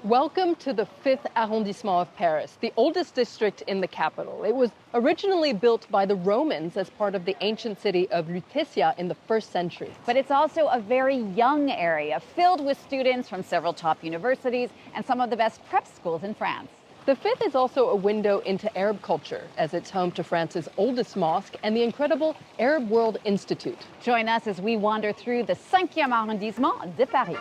Welcome to the 5th arrondissement of Paris, the oldest district in the capital. It was originally built by the Romans as part of the ancient city of Lutetia in the 1st century. But it's also a very young area, filled with students from several top universities and some of the best prep schools in France. The 5th is also a window into Arab culture, as it's home to France's oldest mosque and the incredible Arab World Institute. Join us as we wander through the 5e arrondissement de Paris.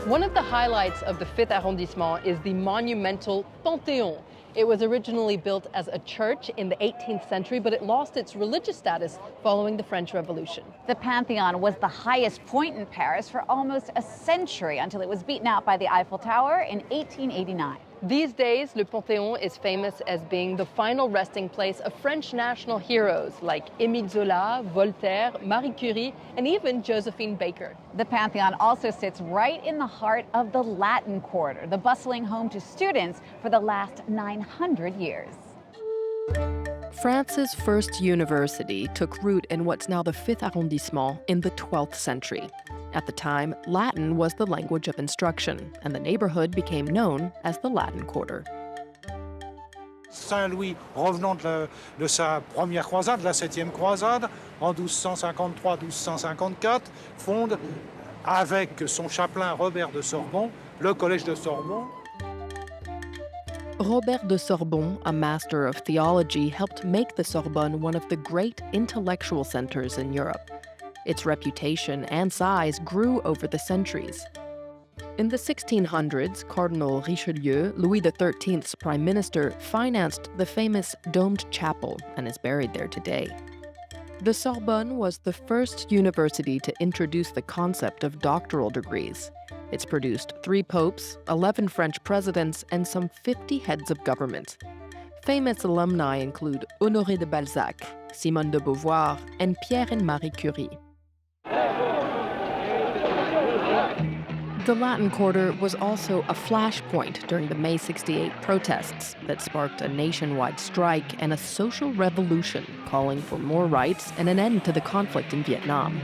One of the highlights of the 5th arrondissement is the monumental Panthéon. It was originally built as a church in the 18th century, but it lost its religious status following the French Revolution. The Pantheon was the highest point in Paris for almost a century until it was beaten out by the Eiffel Tower in 1889. These days, Le Panthéon is famous as being the final resting place of French national heroes like Émile Zola, Voltaire, Marie Curie, and even Josephine Baker. The Pantheon also sits right in the heart of the Latin Quarter, the bustling home to students for the last 900 years. France's first university took root in what's now the 5th arrondissement in the 12th century. At the time, Latin was the language of instruction, and the neighborhood became known as the Latin Quarter. Saint-Louis, revenant de sa première croisade, la 7e croisade, en 1253-1254, fonde avec son chapelain Robert de Sorbon, le collège de Sorbonne. Robert de Sorbon, a master of theology, helped make the Sorbonne one of the great intellectual centers in Europe. Its reputation and size grew over the centuries. In the 1600s, Cardinal Richelieu, Louis XIII's prime minister, financed the famous domed chapel and is buried there today. The Sorbonne was the first university to introduce the concept of doctoral degrees. It's produced 3 popes, 11 French presidents, and some 50 heads of government. Famous alumni include Honoré de Balzac, Simone de Beauvoir, and Pierre and Marie Curie. The Latin Quarter was also a flashpoint during the May '68 protests that sparked a nationwide strike and a social revolution calling for more rights and an end to the conflict in Vietnam.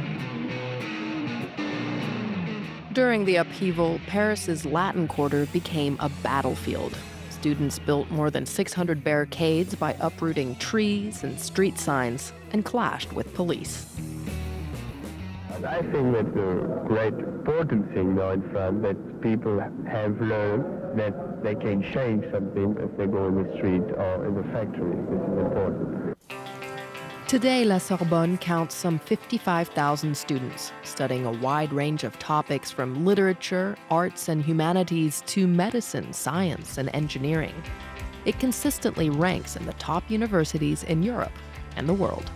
During the upheaval, Paris's Latin Quarter became a battlefield. Students built more than 600 barricades by uprooting trees and street signs and clashed with police. I think that the great important thing now in France that people have learned that they can change something if they go in the street or in the factory. This is important. Today, La Sorbonne counts some 55,000 students, studying a wide range of topics from literature, arts, and humanities to medicine, science, and engineering. It consistently ranks in the top universities in Europe and the world.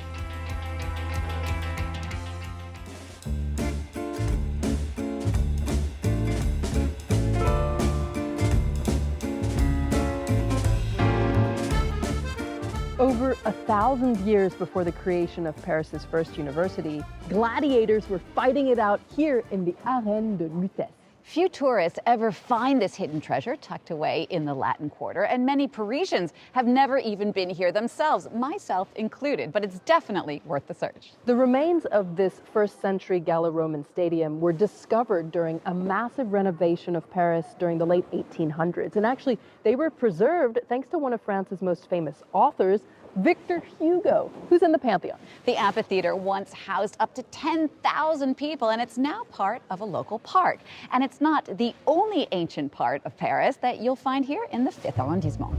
Over 1,000 years before the creation of Paris's first university, gladiators were fighting it out here in the arène de Lutetia. Few tourists ever find this hidden treasure tucked away in the Latin Quarter, and many Parisians have never even been here themselves, myself included, but it's definitely worth the search. The remains of this 1st century Gallo-Roman stadium were discovered during a massive renovation of Paris during the late 1800s. And actually, they were preserved thanks to one of France's most famous authors, Victor Hugo, who's in the Pantheon. The amphitheater once housed up to 10,000 people, and it's now part of a local park. And it's not the only ancient part of Paris that you'll find here in the 5th arrondissement.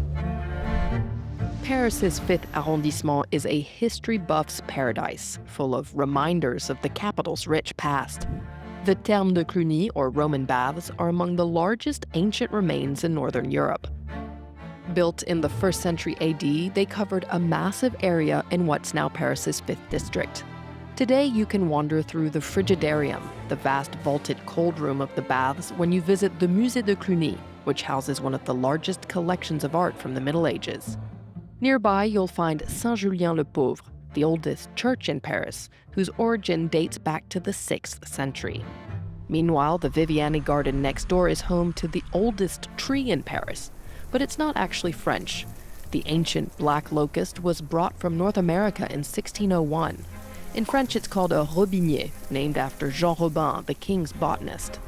Paris's 5th arrondissement is a history buff's paradise, full of reminders of the capital's rich past. The Thermes de Cluny, or Roman baths, are among the largest ancient remains in Northern Europe. Built in the 1st century AD, they covered a massive area in what's now Paris's 5th district. Today, you can wander through the Frigidarium, the vast vaulted cold room of the baths, when you visit the Musée de Cluny, which houses one of the largest collections of art from the Middle Ages. Nearby, you'll find Saint-Julien-le-Pauvre, the oldest church in Paris, whose origin dates back to the 6th century. Meanwhile, the Viviani Garden next door is home to the oldest tree in Paris, but it's not actually French. The ancient black locust was brought from North America in 1601. In French, it's called a robinier, named after Jean Robin, the king's botanist.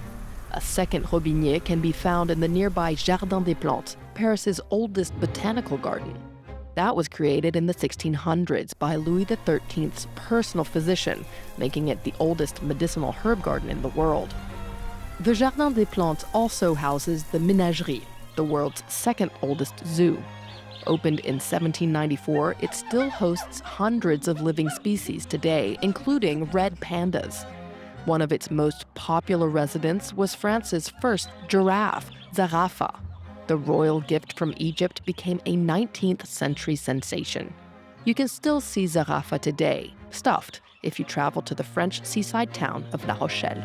A second robinier can be found in the nearby Jardin des Plantes, Paris's oldest botanical garden. That was created in the 1600s by Louis XIII's personal physician, making it the oldest medicinal herb garden in the world. The Jardin des Plantes also houses the Ménagerie, the world's second oldest zoo. Opened in 1794, it still hosts hundreds of living species today, including red pandas. One of its most popular residents was France's first giraffe, Zarafa. The royal gift from Egypt became a 19th century sensation. You can still see Zarafa today, stuffed, if you travel to the French seaside town of La Rochelle.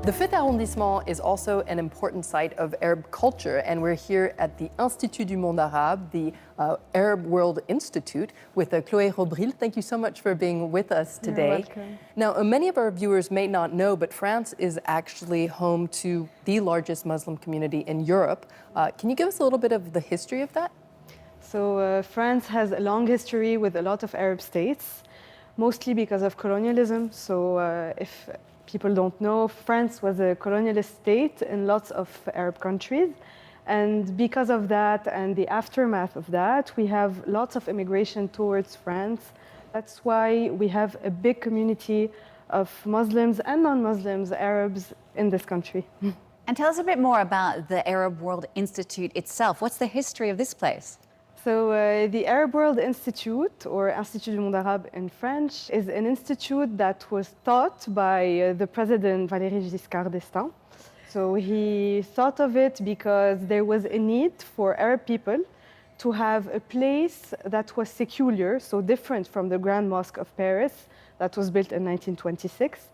The 5th arrondissement is also an important site of Arab culture, and we're here at the Institut du Monde Arabe, the Arab World Institute, with Chloé Robril. Thank you so much for being with us today. You're welcome. Now, many of our viewers may not know, but France is actually home to the largest Muslim community in Europe. Can you give us a little bit of the history of that? So France has a long history with a lot of Arab states, mostly because of colonialism. So if people don't know, France was a colonialist state in lots of Arab countries. And because of that and the aftermath of that, we have lots of immigration towards France. That's why we have a big community of Muslims and non-Muslims, Arabs in this country. And tell us a bit more about the Arab World Institute itself. What's the history of this place? So the Arab World Institute, or Institut du Monde Arabe in French, is an institute that was taught by the president Valéry Giscard d'Estaing. So he thought of it because there was a need for Arab people to have a place that was secular, so different from the Grand Mosque of Paris that was built in 1926,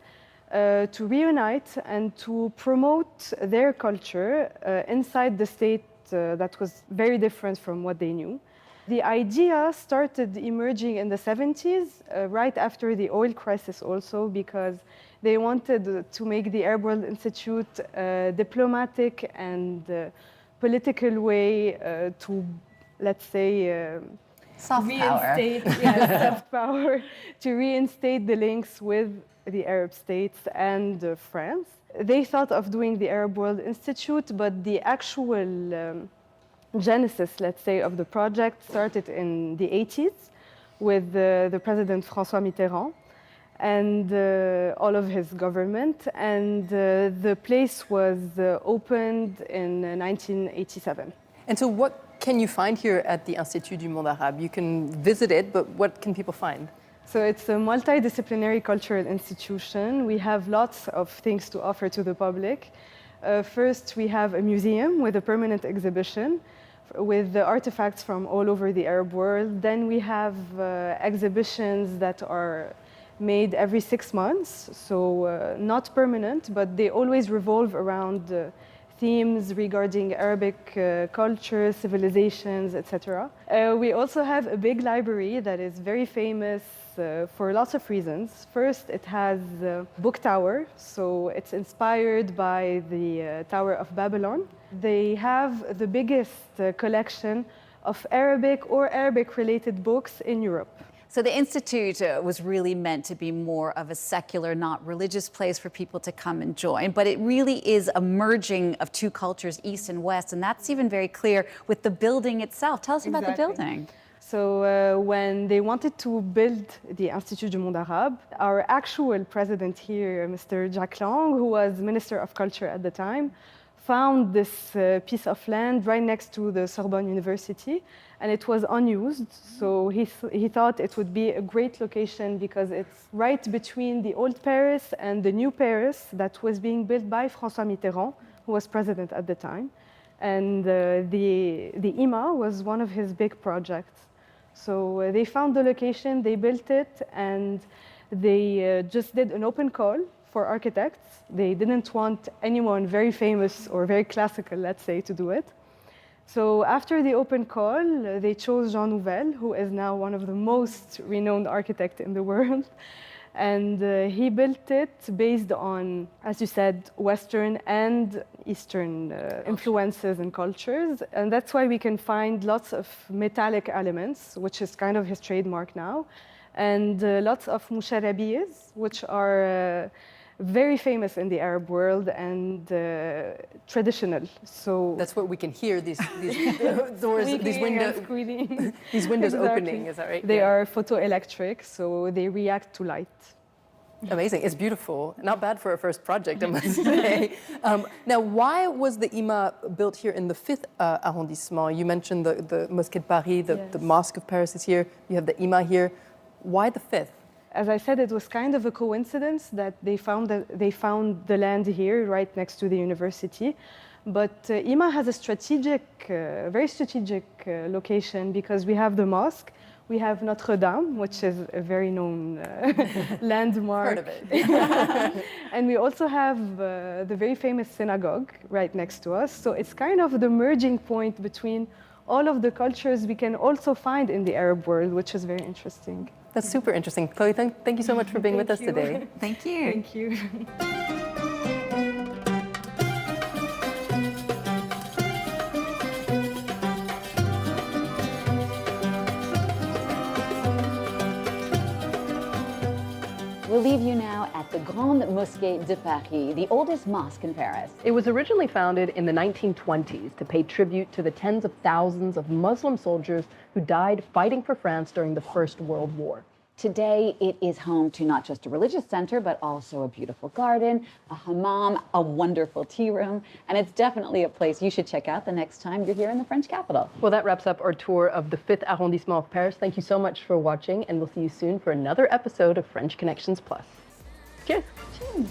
to reunite and to promote their culture inside the state that was very different from what they knew. The idea started emerging in the 70s, right after the oil crisis also, because they wanted to make the Arab World Institute a diplomatic and political way to, let's say, Soft power. soft power, to reinstate the links with the Arab states and France. They thought of doing the Arab World Institute, but the actual genesis, let's say, of the project started in the 80s with the President François Mitterrand and all of his government. And the place was opened in 1987. And so what can you find here at the Institut du Monde Arabe? You can visit it, but what can people find? So it's a multidisciplinary cultural institution. We have lots of things to offer to the public. First, we have a museum with a permanent exhibition with the artifacts from all over the Arab world. Then we have exhibitions that are made every 6 months, so not permanent, but they always revolve around themes regarding Arabic culture, civilizations, etc. We also have a big library that is very famous for lots of reasons. First, it has a book tower, so it's inspired by the Tower of Babylon. They have the biggest collection of Arabic or Arabic-related books in Europe. So the Institute was really meant to be more of a secular, not religious place for people to come and join, but it really is a merging of two cultures, East and West, and that's even very clear with the building itself. Tell us about the building. So when they wanted to build the Institut du Monde Arabe, our actual president here, Mr. Jacques Lang, who was Minister of Culture at the time, found this piece of land right next to the Sorbonne University, and it was unused. So he thought it would be a great location because it's right between the old Paris and the new Paris that was being built by François Mitterrand, who was president at the time. And the IMA was one of his big projects. So they found the location, they built it, and they just did an open call for architects. They didn't want anyone very famous or very classical, let's say, to do it. So after the open call, they chose Jean Nouvel, who is now one of the most renowned architects in the world. And he built it based on, as you said, Western and Eastern influences and cultures. And that's why we can find lots of metallic elements, which is kind of his trademark now, and lots of musharabiyas, which are very famous in the Arab world and traditional. So that's what we can hear, these doors, these windows, these windows Exactly. opening, is that right? They are photoelectric, so they react to light. Amazing, it's beautiful. Not bad for a first project, I must say. Now, why was the IMA built here in the 5th arrondissement? You mentioned the Mosque de Paris, the Mosque of Paris is here, you have the IMA here. Why the 5th? As I said, it was kind of a coincidence that they found the land here, right next to the university. But IMA has a strategic, very strategic location because we have the mosque, we have Notre Dame, which is a very known landmark. Heard of it. And we also have the very famous synagogue right next to us. So it's kind of the merging point between all of the cultures we can also find in the Arab world, which is very interesting. That's super interesting. Chloe, thank you so much for being with us today. Thank you. Thank you. We'll leave you now at the Grande Mosquée de Paris, the oldest mosque in Paris. It was originally founded in the 1920s to pay tribute to the tens of thousands of Muslim soldiers who died fighting for France during the First World War. Today, it is home to not just a religious center, but also a beautiful garden, a hammam, a wonderful tea room, and it's definitely a place you should check out the next time you're here in the French capital. Well, that wraps up our tour of the 5th arrondissement of Paris. Thank you so much for watching, and we'll see you soon for another episode of French Connections Plus. Cheers. Cheers.